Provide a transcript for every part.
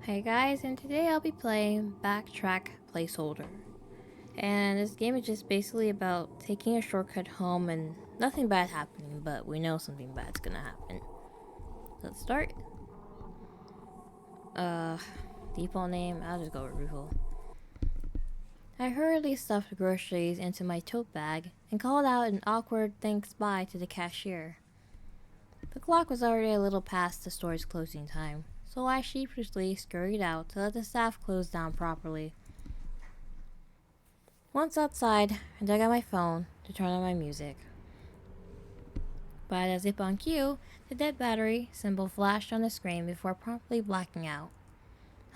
Hey guys, and today I'll be playing BackTrack Placeholder. And this game is just basically about taking a shortcut home and nothing bad happening, but we know something bad's gonna happen. Let's start. Uh, Default name, I'll just go with Ruhul. I hurriedly stuffed groceries into my tote bag and called out an awkward thanks bye to the cashier. The clock was already a little past the store's closing time, so I sheepishly scurried out to let the staff close down properly. Once outside, I dug out my phone to turn on my music. But as if on cue, the dead battery symbol flashed on the screen before promptly blacking out.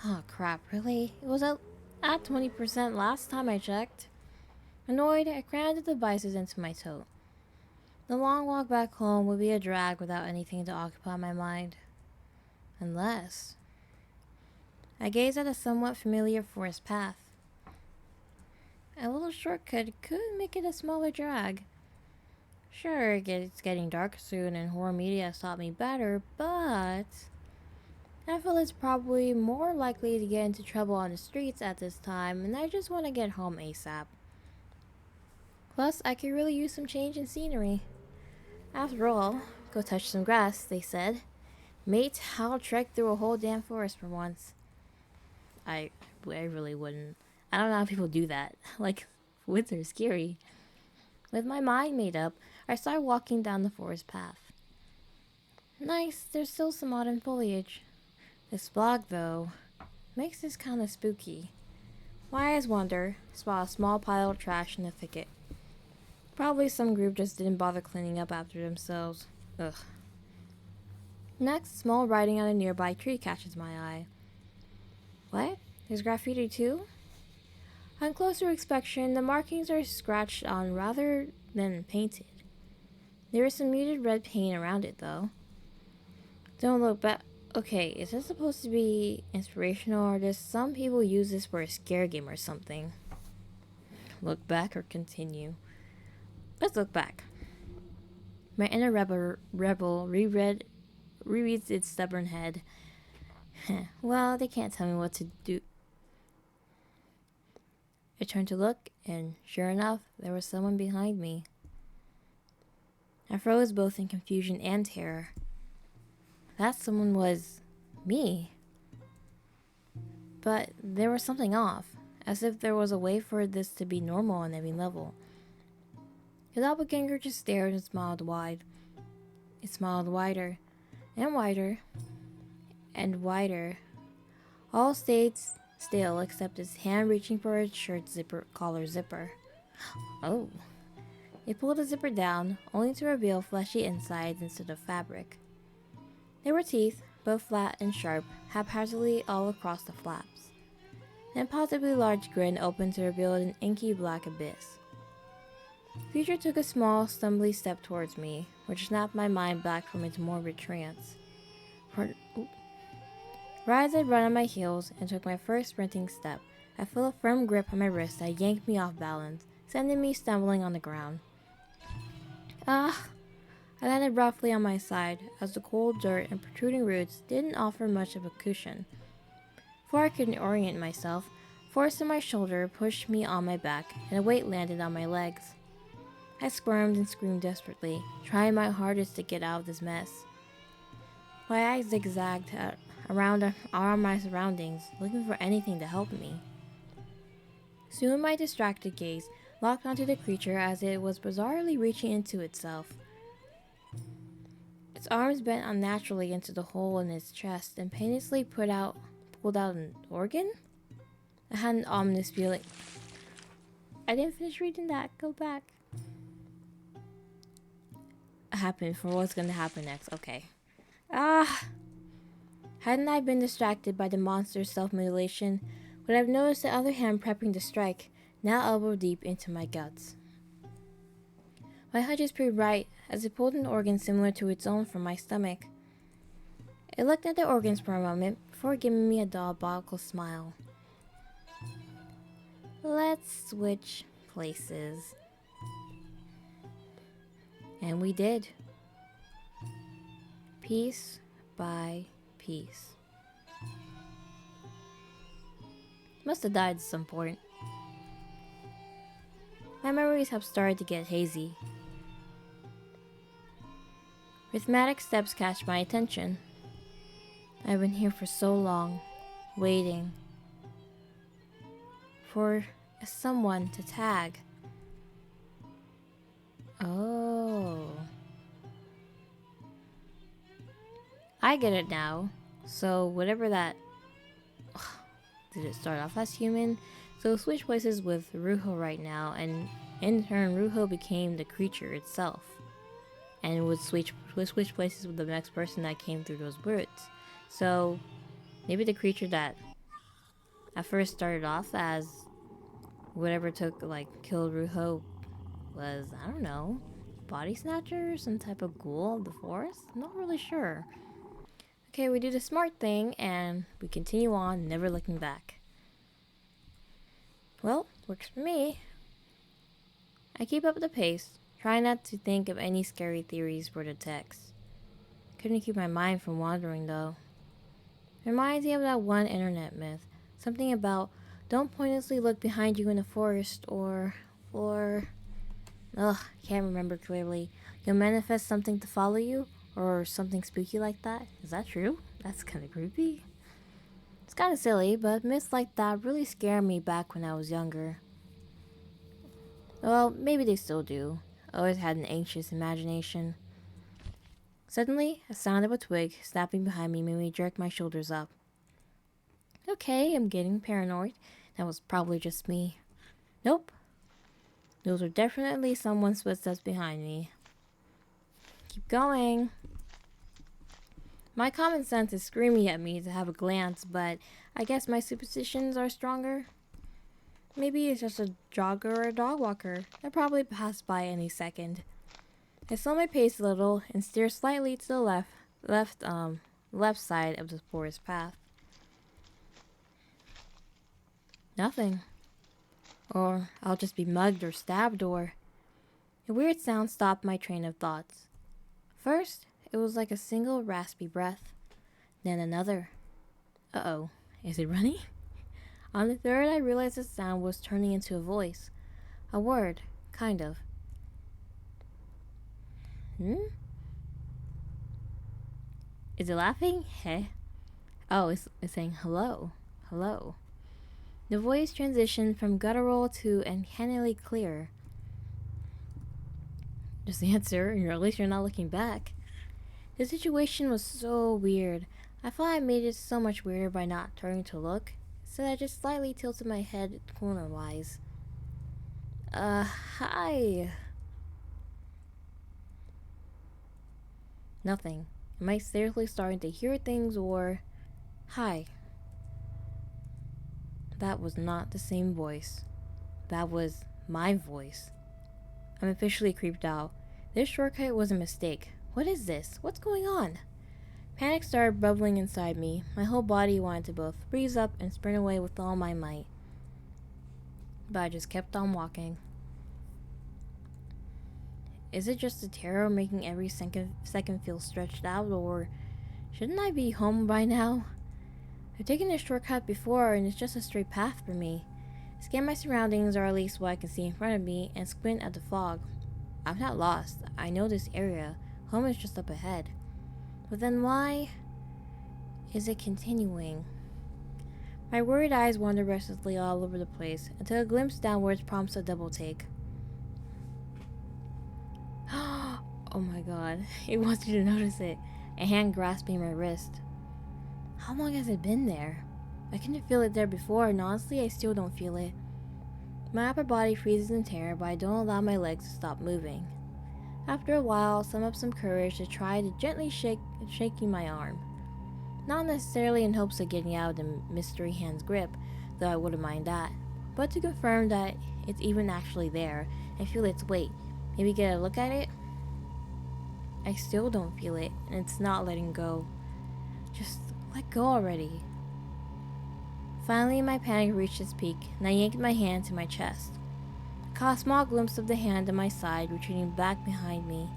Oh crap, really? It was at 20% last time I checked. Annoyed, I crammed the devices into my tote. The long walk back home would be a drag without anything to occupy my mind. Unless I gazed at a somewhat familiar forest path. A little shortcut could make it a smaller drag. Sure, it's getting dark soon and horror media has taught me better, but I feel it's probably more likely to get into trouble on the streets at this time, and I just want to get home ASAP. Plus, I could really use some change in scenery. After all, go touch some grass, they said. Mate, I'll trek through a whole damn forest for once. I, I really wouldn't. I don't know how people do that. Like, woods are scary. With my mind made up, I started walking down the forest path. Nice, there's still some autumn foliage. This blog, though, makes this kind of spooky. My eyes wander, spot a small pile of trash in the thicket. Probably some group just didn't bother cleaning up after themselves. Ugh. Next, small writing on a nearby tree catches my eye. What? There's graffiti too? On closer inspection, the markings are scratched on rather than painted. There is some muted red paint around it, though. Don't look back. Okay, is this supposed to be inspirational, or does some people use this for a scare game or something? Look back or continue? Let's look back. My inner rebel rereads its stubborn head. Well, they can't tell me what to do. I turned to look, and sure enough, there was someone behind me. I froze both in confusion and terror. That someone was me. But there was something off, as if there was a way for this to be normal on every level. The doppelganger just stared and smiled wide. It smiled wider, and wider, and wider. All stayed still except his hand reaching for its shirt collar zipper. Oh. It pulled the zipper down, only to reveal fleshy insides instead of fabric. There were teeth, both flat and sharp, haphazardly all across the flaps. An impossibly large grin opened to reveal an inky black abyss. Future took a small, stumbly step towards me, which snapped my mind back from its morbid trance. Right as I run on my heels and took my first sprinting step, I felt a firm grip on my wrist that yanked me off balance, sending me stumbling on the ground. Ah! I landed roughly on my side, as the cold dirt and protruding roots didn't offer much of a cushion. Before I could orient myself, force in my shoulder pushed me on my back, and a weight landed on my legs. I squirmed and screamed desperately, trying my hardest to get out of this mess. My eyes zigzagged around my surroundings, looking for anything to help me. Soon my distracted gaze locked onto the creature as it was bizarrely reaching into itself. Its arms bent unnaturally into the hole in its chest and painlessly pulled out an organ? I had an ominous feeling. I didn't finish reading that. Go back. Happened for what's going to happen next. Okay. Hadn't I been distracted by the monster's self-mutilation, would I've noticed the other hand prepping to strike, now elbow deep into my guts. My hunches proved right, as it pulled an organ similar to its own from my stomach. It looked at the organs for a moment before giving me a diabolical smile. Let's switch places. And we did. Piece by piece. Must have died at some point. My memories have started to get hazy. Rhythmic steps catch my attention. I've been here for so long, waiting for someone to tag. Oh. I get it now. So whatever that... Did it start off as human? So switch places with Ruho right now, and in turn Ruho became the creature itself. And would switch places with the next person that came through those words. So maybe the creature that at first started off as whatever killed Ruho was, I don't know, body snatcher, some type of ghoul of the forest? I'm not really sure. Okay, we do the smart thing and we continue on, never looking back. Well, works for me. I keep up the pace, trying not to think of any scary theories for the text. Couldn't keep my mind from wandering though. Reminds me of that one internet myth. Something about don't pointlessly look behind you in the forest or can't remember clearly. You'll manifest something to follow you or something spooky like that. Is that true? That's kinda creepy. It's kinda silly, but myths like that really scared me back when I was younger. Well, maybe they still do. I always had an anxious imagination. Suddenly, a sound of a twig snapping behind me made me jerk my shoulders up. Okay, I'm getting paranoid. That was probably just me. Nope. Those were definitely someone's footsteps behind me. Keep going. My common sense is screaming at me to have a glance, but I guess my superstitions are stronger. Maybe it's just a jogger or a dog walker that probably passed by any second. I slow my pace a little and steer slightly to the left side of the forest path. Nothing. Or I'll just be mugged or stabbed or... A weird sound stopped my train of thoughts. First, it was like a single raspy breath. Then another. Uh-oh, is it running? On the third, I realized the sound was turning into a voice. A word, kind of. Is it laughing? Heh. Oh, it's saying hello. Hello. The voice transitioned from guttural to uncannily clear. Just answer, or at least you're not looking back. The situation was so weird. I thought I made it so much weirder by not turning to look, so I just slightly tilted my head corner-wise. Hi. Nothing. Am I seriously starting to hear things or... Hi. That was not the same voice. That was my voice. I'm officially creeped out. This shortcut was a mistake. What is this? What's going on? Panic started bubbling inside me. My whole body wanted to both freeze up and sprint away with all my might. But I just kept on walking. Is it just the terror making every second feel stretched out, or shouldn't I be home by now? I've taken this shortcut before and it's just a straight path for me. Scan my surroundings, or at least what I can see in front of me, and squint at the fog. I'm not lost. I know this area. Home is just up ahead. But then why is it continuing? My worried eyes wander restlessly all over the place until a glimpse downwards prompts a double take. Oh my god, it wants you to notice it. A hand grasping my wrist. How long has it been there? I couldn't feel it there before, and honestly, I still don't feel it. My upper body freezes in terror, but I don't allow my legs to stop moving. After a while, I sum up some courage to try to gently shaking my arm. Not necessarily in hopes of getting out of the mystery hand's grip, though I wouldn't mind that, but to confirm that it's even actually there and feel its weight. Maybe get a look at it? I still don't feel it, and it's not letting go. Just let go already. Finally, my panic reached its peak, and I yanked my hand to my chest. I caught a small glimpse of the hand at my side, retreating back behind me.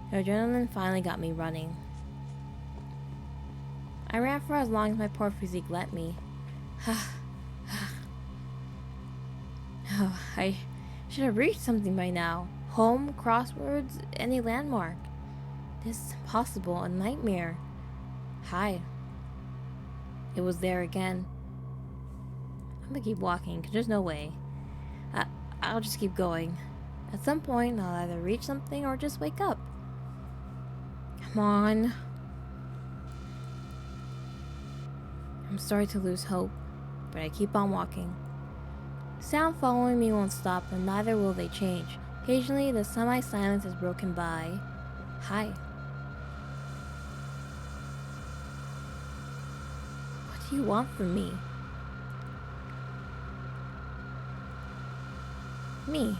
The adrenaline finally got me running. I ran for as long as my poor physique let me. Oh, I should have reached something by now. Home, crosswords, any landmark. This is impossible, a nightmare. Hi. It was there again. I'm gonna keep walking, because there's no way. I'll just keep going. At some point, I'll either reach something or just wake up. Come on. I'm starting to lose hope, but I keep on walking. Sound following me won't stop, and neither will they change. Occasionally, the semi-silence is broken by... Hi. What do you want from me? Me.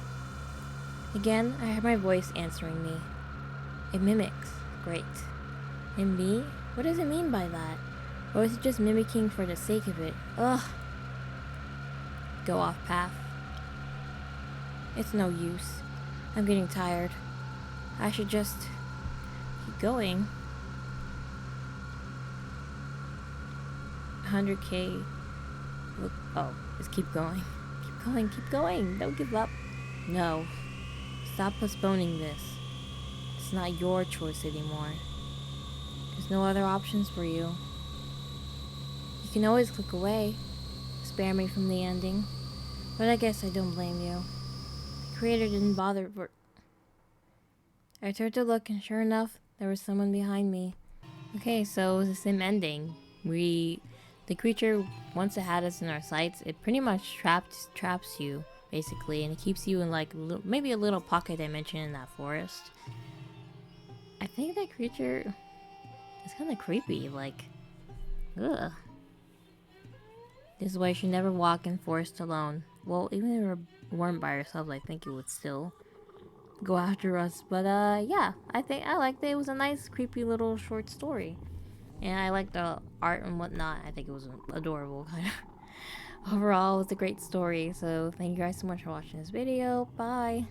Again, I heard my voice answering me. It mimics. Great. And me? What does it mean by that? Or is it just mimicking for the sake of it? Ugh. Go off path. It's no use. I'm getting tired. I should just keep going. 100k. Look. Oh, just keep going. Keep going, keep going. Don't give up. No. Stop postponing this. It's not your choice anymore. There's no other options for you. You can always click away. Spare me from the ending. But I guess I don't blame you. The creator didn't bother for... I turned to look, and sure enough, there was someone behind me. Okay, so it was the same ending. The creature, once it had us in our sights, it pretty much traps you, basically, and it keeps you in like maybe a little pocket dimension in that forest. I think that creature is kind of creepy, like, ugh. This is why you should never walk in forest alone. Well, even if we weren't by ourselves, I think it would still go after us. But yeah, I liked it. It was a nice, creepy little short story. And I liked the art and whatnot. I think it was adorable, kind of. Overall, it was a great story. So thank you guys so much for watching this video. Bye.